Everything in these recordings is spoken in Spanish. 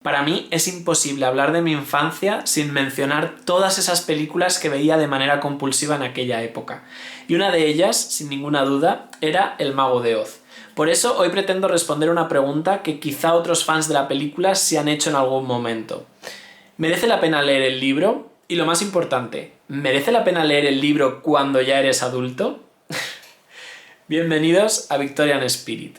Para mí es imposible hablar de mi infancia sin mencionar todas esas películas que veía de manera compulsiva en aquella época. Y una de ellas, sin ninguna duda, era El Mago de Oz. Por eso hoy pretendo responder una pregunta que quizá otros fans de la película se han hecho en algún momento. ¿Merece la pena leer el libro? Y lo más importante, ¿merece la pena leer el libro cuando ya eres adulto? Bienvenidos a Victorian Spirit.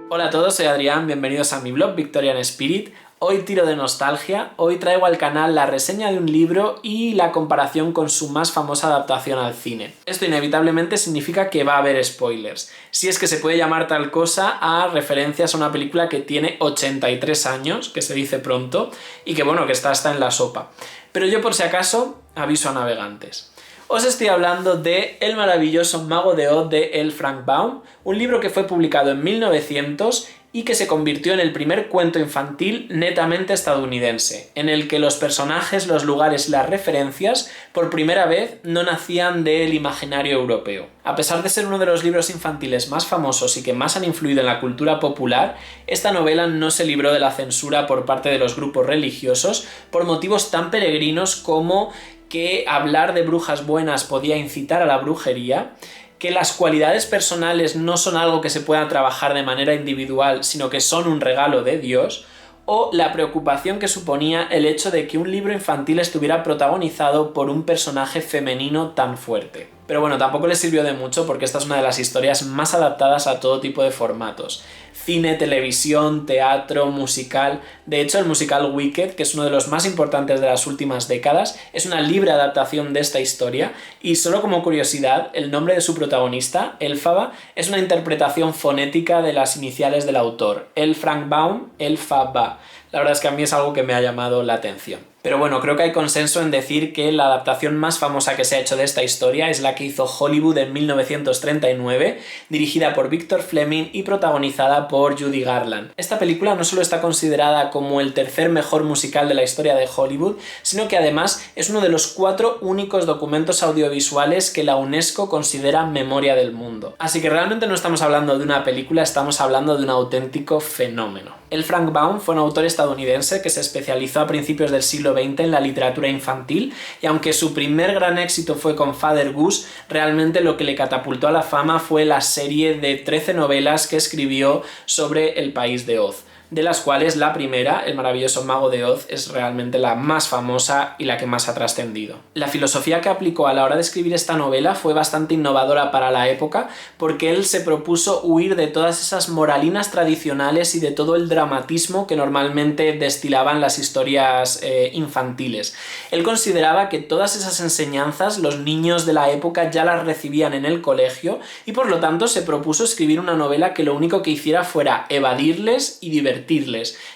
Hola a todos, soy Adrián, bienvenidos a mi blog Victorian Spirit. Hoy tiro de nostalgia, hoy traigo al canal la reseña de un libro y la comparación con su más famosa adaptación al cine. Esto inevitablemente significa que va a haber spoilers, si es que se puede llamar tal cosa a referencias a una película que tiene 83 años, que se dice pronto, y que bueno, que está hasta en la sopa. Pero yo por si acaso, aviso a navegantes. Os estoy hablando de El maravilloso Mago de Oz de L. Frank Baum, un libro que fue publicado en 1900 y que se convirtió en el primer cuento infantil netamente estadounidense, en el que los personajes, los lugares y las referencias por primera vez no nacían del imaginario europeo. A pesar de ser uno de los libros infantiles más famosos y que más han influido en la cultura popular, esta novela no se libró de la censura por parte de los grupos religiosos por motivos tan peregrinos como que hablar de brujas buenas podía incitar a la brujería, que las cualidades personales no son algo que se pueda trabajar de manera individual, sino que son un regalo de Dios, o la preocupación que suponía el hecho de que un libro infantil estuviera protagonizado por un personaje femenino tan fuerte. Pero bueno, tampoco les sirvió de mucho porque esta es una de las historias más adaptadas a todo tipo de formatos. Cine, televisión, teatro, musical. De hecho, el musical Wicked, que es uno de los más importantes de las últimas décadas, es una libre adaptación de esta historia y solo como curiosidad, el nombre de su protagonista, Elphaba, es una interpretación fonética de las iniciales del autor, L. Frank Baum, Elphaba. La verdad es que a mí es algo que me ha llamado la atención. Pero bueno, creo que hay consenso en decir que la adaptación más famosa que se ha hecho de esta historia es la que hizo Hollywood en 1939, dirigida por Victor Fleming y protagonizada por Judy Garland. Esta película no solo está considerada como el tercer mejor musical de la historia de Hollywood, sino que además es uno de los 4 únicos documentos audiovisuales que la UNESCO considera memoria del mundo. Así que realmente no estamos hablando de una película, estamos hablando de un auténtico fenómeno. L. Frank Baum fue un autor estadounidense que se especializó a principios del siglo XX en la literatura infantil y aunque su primer gran éxito fue con Father Goose, realmente lo que le catapultó a la fama fue la serie de 13 novelas que escribió sobre el país de Oz, de las cuales la primera, El maravilloso Mago de Oz, es realmente la más famosa y la que más ha trascendido. La filosofía que aplicó a la hora de escribir esta novela fue bastante innovadora para la época porque él se propuso huir de todas esas moralinas tradicionales y de todo el dramatismo que normalmente destilaban las historias infantiles. Él consideraba que todas esas enseñanzas los niños de la época ya las recibían en el colegio y por lo tanto se propuso escribir una novela que lo único que hiciera fuera evadirles y divertirles,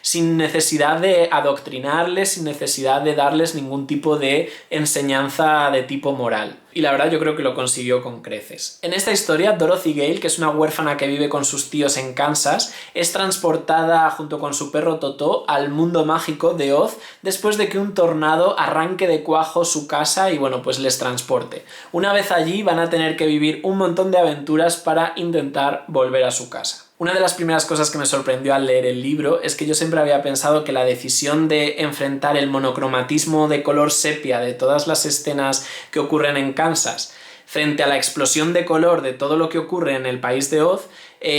sin necesidad de adoctrinarles, sin necesidad de darles ningún tipo de enseñanza de tipo moral. Y la verdad yo creo que lo consiguió con creces. En esta historia, Dorothy Gale, que es una huérfana que vive con sus tíos en Kansas, es transportada junto con su perro Totó al mundo mágico de Oz después de que un tornado arranque de cuajo su casa y bueno, pues les transporte. Una vez allí van a tener que vivir un montón de aventuras para intentar volver a su casa. Una de las primeras cosas que me sorprendió al leer el libro es que yo siempre había pensado que la decisión de enfrentar el monocromatismo de color sepia de todas las escenas que ocurren en Kansas frente a la explosión de color de todo lo que ocurre en el país de Oz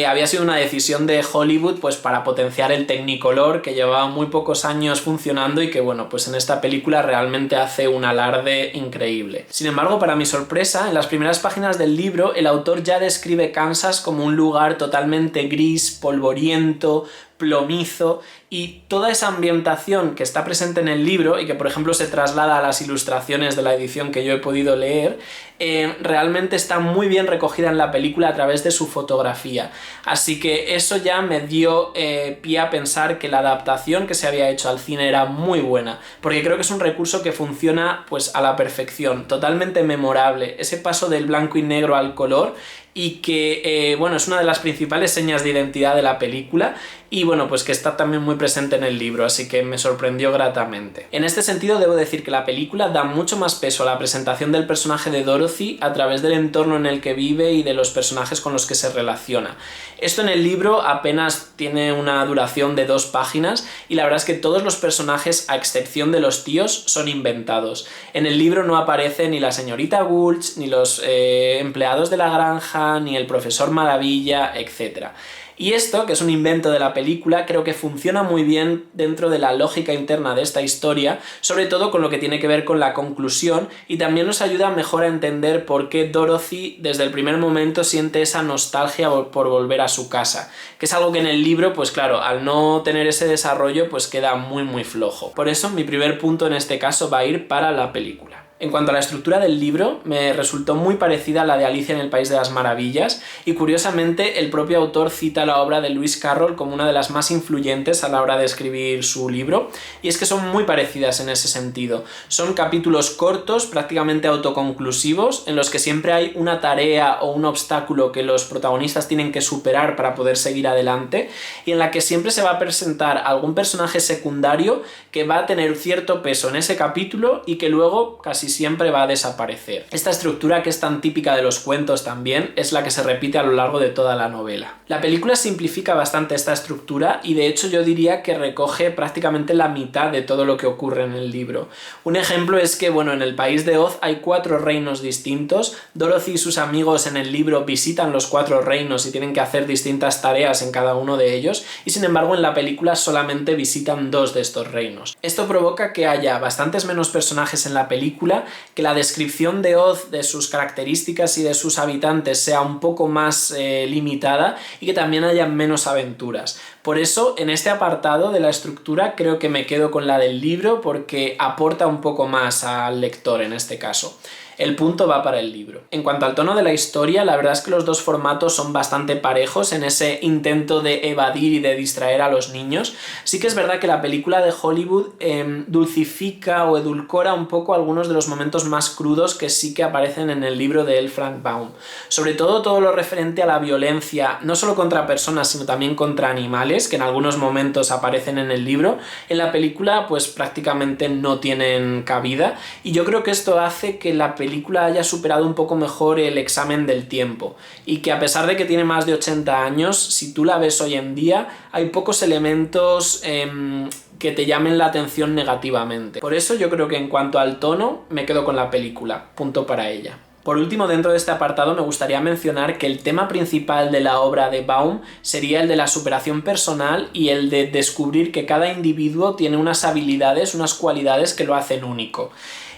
había sido una decisión de Hollywood pues para potenciar el Technicolor que llevaba muy pocos años funcionando y que bueno, pues en esta película realmente hace un alarde increíble. Sin embargo, para mi sorpresa, en las primeras páginas del libro el autor ya describe Kansas como un lugar totalmente gris, polvoriento, plomizo y toda esa ambientación que está presente en el libro y que por ejemplo se traslada a las ilustraciones de la edición que yo he podido leer, realmente está muy bien recogida en la película a través de su fotografía. Así que eso ya me dio pie a pensar que la adaptación que se había hecho al cine era muy buena, porque creo que es un recurso que funciona pues a la perfección, totalmente memorable. Ese paso del blanco y negro al color y que bueno, es una de las principales señas de identidad de la película y bueno, pues que está también muy presente en el libro, así que me sorprendió gratamente. En este sentido debo decir que la película da mucho más peso a la presentación del personaje de Dorothy a través del entorno en el que vive y de los personajes con los que se relaciona. Esto en el libro apenas tiene una duración de 2 páginas y la verdad es que todos los personajes, a excepción de los tíos, son inventados. En el libro no aparece ni la señorita Gulch, ni los empleados de la granja, ni el profesor Maravilla, etc. Y esto, que es un invento de la película, creo que funciona muy bien dentro de la lógica interna de esta historia, sobre todo con lo que tiene que ver con la conclusión, y también nos ayuda mejor a entender por qué Dorothy desde el primer momento siente esa nostalgia por volver a su casa, que es algo que en el libro, pues claro, al no tener ese desarrollo, pues queda muy flojo. Por eso mi primer punto en este caso va a ir para la película. En cuanto a la estructura del libro, me resultó muy parecida a la de Alicia en el País de las Maravillas y curiosamente el propio autor cita la obra de Lewis Carroll como una de las más influyentes a la hora de escribir su libro, y es que son muy parecidas en ese sentido. Son capítulos cortos, prácticamente autoconclusivos, en los que siempre hay una tarea o un obstáculo que los protagonistas tienen que superar para poder seguir adelante, y en la que siempre se va a presentar algún personaje secundario que va a tener cierto peso en ese capítulo y que luego casi siempre va a desaparecer. Esta estructura, que es tan típica de los cuentos también, es la que se repite a lo largo de toda la novela. La película simplifica bastante esta estructura y de hecho yo diría que recoge prácticamente la mitad de todo lo que ocurre en el libro. Un ejemplo es que, bueno, en el País de Oz hay 4 reinos distintos. Dorothy y sus amigos en el libro visitan los 4 reinos y tienen que hacer distintas tareas en cada uno de ellos, y sin embargo en la película solamente visitan 2 de estos reinos. Esto provoca que haya bastantes menos personajes en la película, que la descripción de Oz, de sus características y de sus habitantes sea un poco más limitada y que también haya menos aventuras. Por eso, en este apartado de la estructura creo que me quedo con la del libro porque aporta un poco más al lector en este caso. El punto va para el libro. En cuanto al tono de la historia, la verdad es que los dos formatos son bastante parejos en ese intento de evadir y de distraer a los niños. Sí que es verdad que la película de Hollywood dulcifica o edulcora un poco algunos de los momentos más crudos que sí que aparecen en el libro de L. Frank Baum. Sobre todo lo referente a la violencia, no solo contra personas, sino también contra animales, que en algunos momentos aparecen en el libro. En la película, pues prácticamente no tienen cabida, y yo creo que esto hace que la película haya superado un poco mejor el examen del tiempo, y que a pesar de que tiene más de 80 años, si tú la ves hoy en día, hay pocos elementos que te llamen la atención negativamente. Por eso yo creo que en cuanto al tono, me quedo con la película, punto para ella. Por último, dentro de este apartado me gustaría mencionar que el tema principal de la obra de Baum sería el de la superación personal y el de descubrir que cada individuo tiene unas habilidades, unas cualidades que lo hacen único.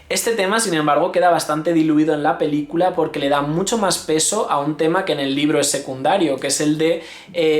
Este tema, sin embargo, queda bastante diluido en la película porque le da mucho más peso a un tema que en el libro es secundario, que es el de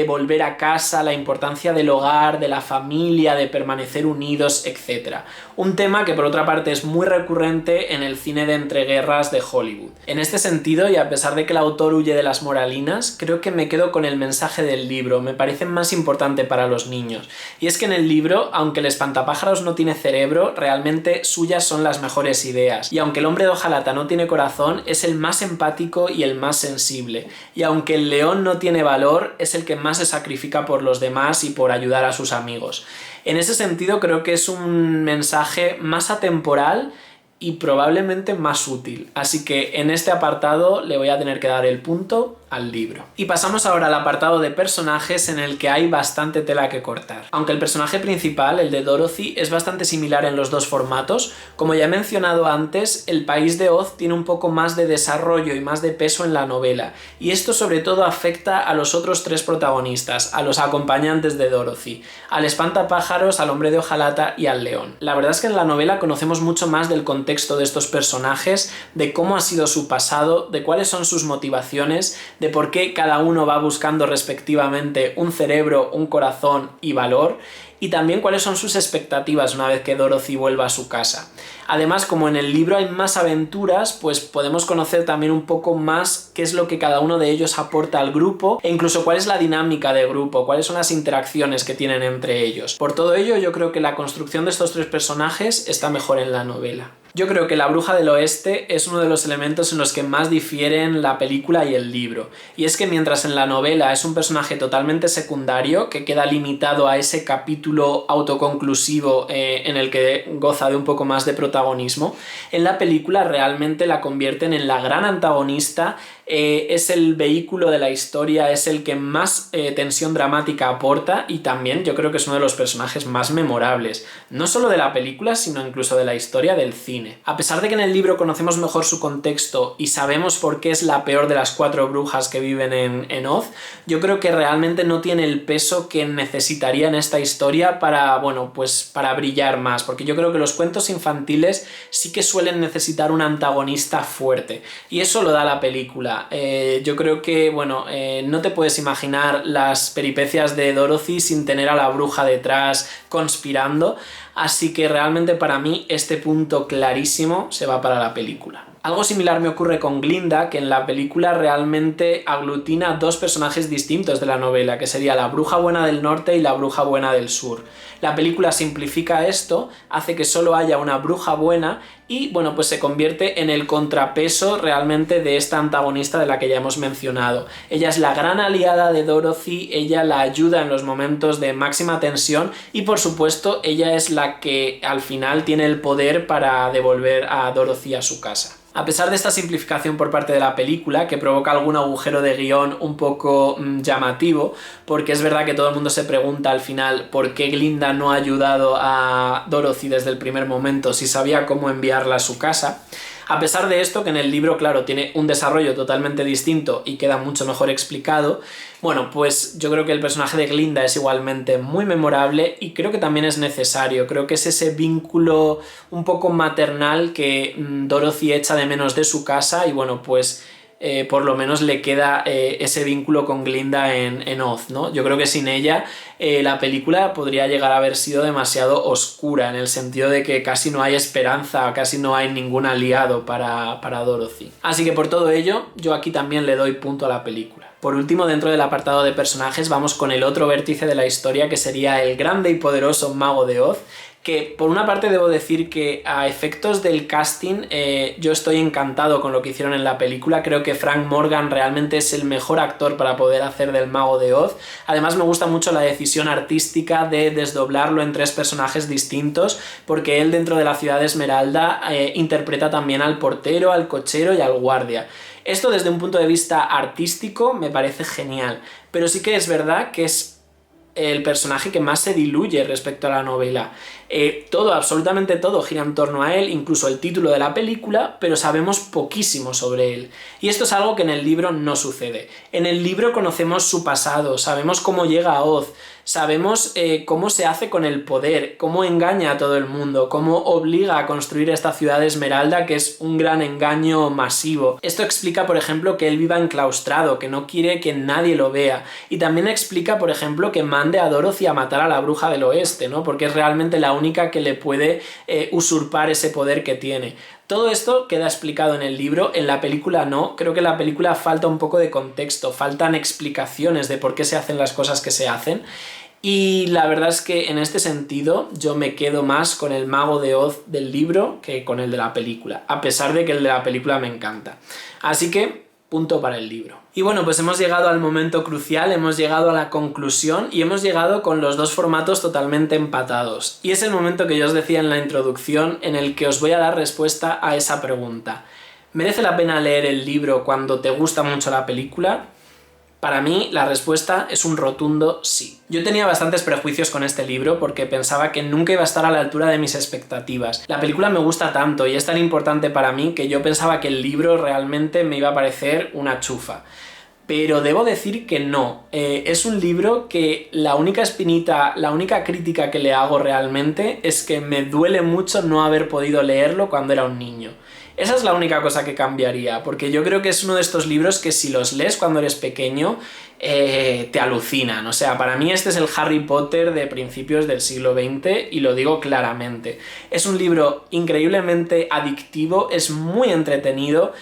volver a casa, la importancia del hogar, de la familia, de permanecer unidos, etc. Un tema que por otra parte es muy recurrente en el cine de entreguerras de Hollywood. En este sentido, y a pesar de que el autor huye de las moralinas, creo que me quedo con el mensaje del libro, me parece más importante para los niños. Y es que en el libro, aunque el espantapájaros no tiene cerebro, realmente suyas son las mejores ideas. Y aunque el hombre de hojalata no tiene corazón, es el más empático y el más sensible. Y aunque el león no tiene valor, es el que más se sacrifica por los demás y por ayudar a sus amigos. En ese sentido creo que es un mensaje más atemporal y probablemente más útil. Así que en este apartado le voy a tener que dar el punto al libro. Y pasamos ahora al apartado de personajes, en el que hay bastante tela que cortar. Aunque el personaje principal, el de Dorothy, es bastante similar en los dos formatos, como ya he mencionado antes, el País de Oz tiene un poco más de desarrollo y más de peso en la novela, y esto sobre todo afecta a los otros 3 protagonistas, a los acompañantes de Dorothy, al espantapájaros, al hombre de hojalata y al león. La verdad es que en la novela conocemos mucho más del contexto de estos personajes, de cómo ha sido su pasado, de cuáles son sus motivaciones, de por qué cada uno va buscando respectivamente un cerebro, un corazón y valor, y también cuáles son sus expectativas una vez que Dorothy vuelva a su casa. Además, como en el libro hay más aventuras, pues podemos conocer también un poco más qué es lo que cada uno de ellos aporta al grupo e incluso cuál es la dinámica de grupo, cuáles son las interacciones que tienen entre ellos. Por todo ello, yo creo que la construcción de estos tres personajes está mejor en la novela. Yo creo que la Bruja del Oeste es uno de los elementos en los que más difieren la película y el libro. Y es que mientras en la novela es un personaje totalmente secundario, que queda limitado a ese capítulo autoconclusivo en el que goza de un poco más de protagonismo, en la película realmente la convierten en la gran antagonista, es el vehículo de la historia, es el que más tensión dramática aporta y también yo creo que es uno de los personajes más memorables, no solo de la película, sino incluso de la historia del cine. A pesar de que en el libro conocemos mejor su contexto y sabemos por qué es la peor de las 4 brujas que viven en Oz, yo creo que realmente no tiene el peso que necesitaría en esta historia para, bueno, pues para brillar más, porque yo creo que los cuentos infantiles sí que suelen necesitar un antagonista fuerte, y eso lo da la película. Yo creo que, bueno, no te puedes imaginar las peripecias de Dorothy sin tener a la bruja detrás conspirando, así que realmente para mí este punto clarísimo se va para la película. Algo similar me ocurre con Glinda, que en la película realmente aglutina 2 personajes distintos de la novela, que sería la bruja buena del norte y la bruja buena del sur. La película simplifica esto, hace que solo haya una bruja buena y, bueno, pues se convierte en el contrapeso realmente de esta antagonista de la que ya hemos mencionado. Ella es la gran aliada de Dorothy, ella la ayuda en los momentos de máxima tensión y, por supuesto, ella es la que al final tiene el poder para devolver a Dorothy a su casa. A pesar de esta simplificación por parte de la película, que provoca algún agujero de guión un poco llamativo, porque es verdad que todo el mundo se pregunta al final por qué Glinda no ha ayudado a Dorothy desde el primer momento si sabía cómo enviarla a su casa. A pesar de esto, que en el libro, claro, tiene un desarrollo totalmente distinto y queda mucho mejor explicado, bueno, pues yo creo que el personaje de Glinda es igualmente muy memorable y creo que también es necesario. Creo que es ese vínculo un poco maternal que Dorothy echa de menos de su casa y, bueno, pues por lo menos le queda ese vínculo con Glinda en Oz, ¿no? Yo creo que sin ella la película podría llegar a haber sido demasiado oscura, en el sentido de que casi no hay esperanza, casi no hay ningún aliado para Dorothy. Así que por todo ello, yo aquí también le doy punto a la película. Por último, dentro del apartado de personajes, vamos con el otro vértice de la historia, que sería el grande y poderoso Mago de Oz, que por una parte debo decir que a efectos del casting yo estoy encantado con lo que hicieron en la película. Creo que Frank Morgan realmente es el mejor actor para poder hacer del Mago de Oz. Además me gusta mucho la decisión artística de desdoblarlo en 3 personajes distintos, porque él dentro de la ciudad de Esmeralda interpreta también al portero, al cochero y al guardia. Esto desde un punto de vista artístico me parece genial, pero sí que es verdad que es el personaje que más se diluye respecto a la novela. Todo, absolutamente todo gira en torno a él, incluso el título de la película, pero sabemos poquísimo sobre él. Y esto es algo que en el libro no sucede. En el libro conocemos su pasado, sabemos cómo llega a Oz, sabemos cómo se hace con el poder, cómo engaña a todo el mundo, cómo obliga a construir esta ciudad de Esmeralda, que es un gran engaño masivo. Esto explica, por ejemplo, que él viva enclaustrado, que no quiere que nadie lo vea. Y también explica, por ejemplo, que mande a Dorothy a matar a la Bruja del Oeste, ¿no? Porque es realmente la única que le puede usurpar ese poder que tiene. Todo esto queda explicado en el libro, en la película no. Creo que en la película falta un poco de contexto, faltan explicaciones de por qué se hacen las cosas que se hacen. Y la verdad es que en este sentido yo me quedo más con el Mago de Oz del libro que con el de la película, a pesar de que el de la película me encanta. Así que punto para el libro. Y bueno, pues hemos llegado al momento crucial, hemos llegado a la conclusión y hemos llegado con los 2 formatos totalmente empatados. Y es el momento que yo os decía en la introducción en el que os voy a dar respuesta a esa pregunta. ¿Merece la pena leer el libro cuando te gusta mucho la película? Para mí la respuesta es un rotundo sí. Yo tenía bastantes prejuicios con este libro porque pensaba que nunca iba a estar a la altura de mis expectativas. La película me gusta tanto y es tan importante para mí que yo pensaba que el libro realmente me iba a parecer una chufa. Pero debo decir que no. Es un libro que la única espinita, la única crítica que le hago realmente es que me duele mucho no haber podido leerlo cuando era un niño. Esa es la única cosa que cambiaría, porque yo creo que es uno de estos libros que si los lees cuando eres pequeño, te alucinan. O sea, para mí este es el Harry Potter de principios del siglo XX y lo digo claramente. Es un libro increíblemente adictivo, es muy entretenido.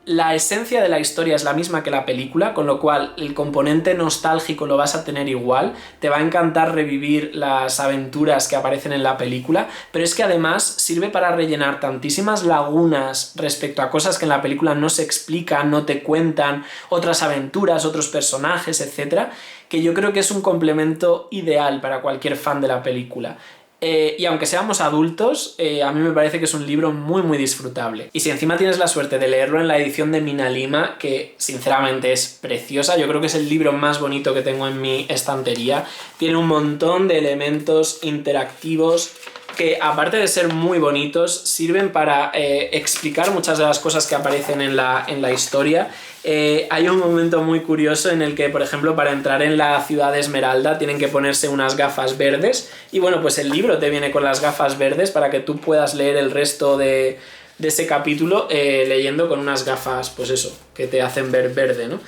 La esencia de la historia es la misma que la película, con lo cual el componente nostálgico lo vas a tener igual, te va a encantar revivir las aventuras que aparecen en la película, pero es que además sirve para rellenar tantísimas lagunas respecto a cosas que en la película no se explican, no te cuentan, otras aventuras, otros personajes, etc., que yo creo que es un complemento ideal para cualquier fan de la película. Y aunque seamos adultos, a mí me parece que es un libro muy disfrutable. Y si encima tienes la suerte de leerlo en la edición de Mina Lima, que sinceramente es preciosa, yo creo que es el libro más bonito que tengo en mi estantería, tiene un montón de elementos interactivos que, aparte de ser muy bonitos, sirven para explicar muchas de las cosas que aparecen en la historia. Hay un momento muy curioso en el que, por ejemplo, para entrar en la ciudad de Esmeralda tienen que ponerse unas gafas verdes y bueno, pues el libro te viene con las gafas verdes para que tú puedas leer el resto de ese capítulo leyendo con unas gafas, pues eso, que te hacen ver verde, ¿no?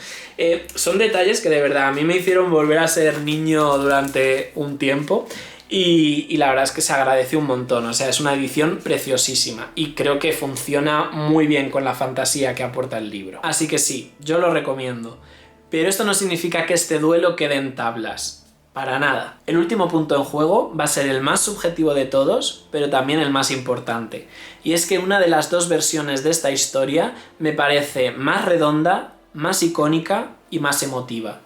Son detalles que de verdad a mí me hicieron volver a ser niño durante un tiempo. Y la verdad es que se agradece un montón, o sea, es una edición preciosísima y creo que funciona muy bien con la fantasía que aporta el libro. Así que sí, yo lo recomiendo. Pero esto no significa que este duelo quede en tablas. Para nada. El último punto en juego va a ser el más subjetivo de todos, pero también el más importante. Y es que una de las dos versiones de esta historia me parece más redonda, más icónica y más emotiva.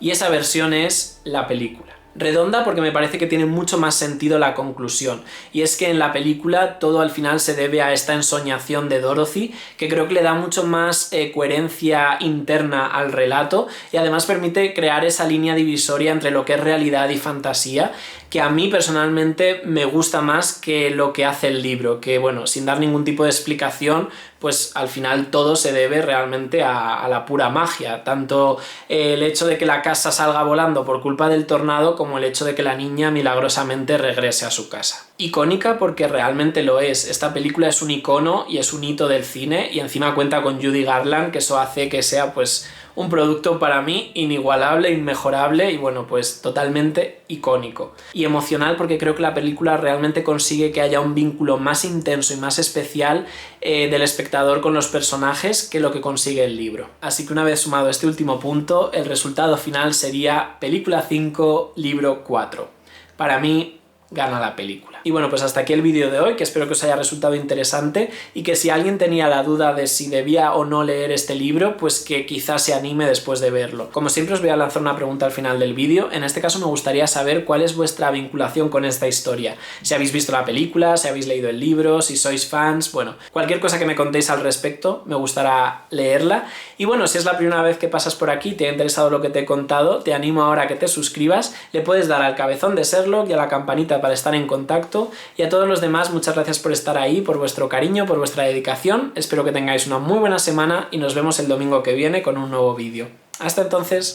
Y esa versión es la película. Redonda porque me parece que tiene mucho más sentido la conclusión, y es que en la película todo al final se debe a esta ensoñación de Dorothy, que creo que le da mucho más coherencia interna al relato y además permite crear esa línea divisoria entre lo que es realidad y fantasía, que a mí personalmente me gusta más que lo que hace el libro, que bueno, sin dar ningún tipo de explicación, pues al final todo se debe realmente a la pura magia, tanto el hecho de que la casa salga volando por culpa del tornado como el hecho de que la niña milagrosamente regrese a su casa. Icónica porque realmente lo es, esta película es un icono y es un hito del cine y encima cuenta con Judy Garland, que eso hace que sea pues un producto para mí inigualable, inmejorable y bueno, pues totalmente icónico. Y emocional porque creo que la película realmente consigue que haya un vínculo más intenso y más especial del espectador con los personajes que lo que consigue el libro. Así que una vez sumado este último punto, el resultado final sería película 5, libro 4. Para mí, gana la película. Y bueno, pues hasta aquí el vídeo de hoy, que espero que os haya resultado interesante y que si alguien tenía la duda de si debía o no leer este libro, pues que quizás se anime después de verlo. Como siempre os voy a lanzar una pregunta al final del vídeo. En este caso me gustaría saber cuál es vuestra vinculación con esta historia. Si habéis visto la película, si habéis leído el libro, si sois fans, bueno, cualquier cosa que me contéis al respecto me gustará leerla. Y bueno, si es la primera vez que pasas por aquí y te ha interesado lo que te he contado, te animo ahora a que te suscribas, le puedes dar al cabezón de Sherlock y a la campanita para estar en contacto. Y a todos los demás, muchas gracias por estar ahí, por vuestro cariño, por vuestra dedicación. Espero que tengáis una muy buena semana y nos vemos el domingo que viene con un nuevo vídeo. Hasta entonces.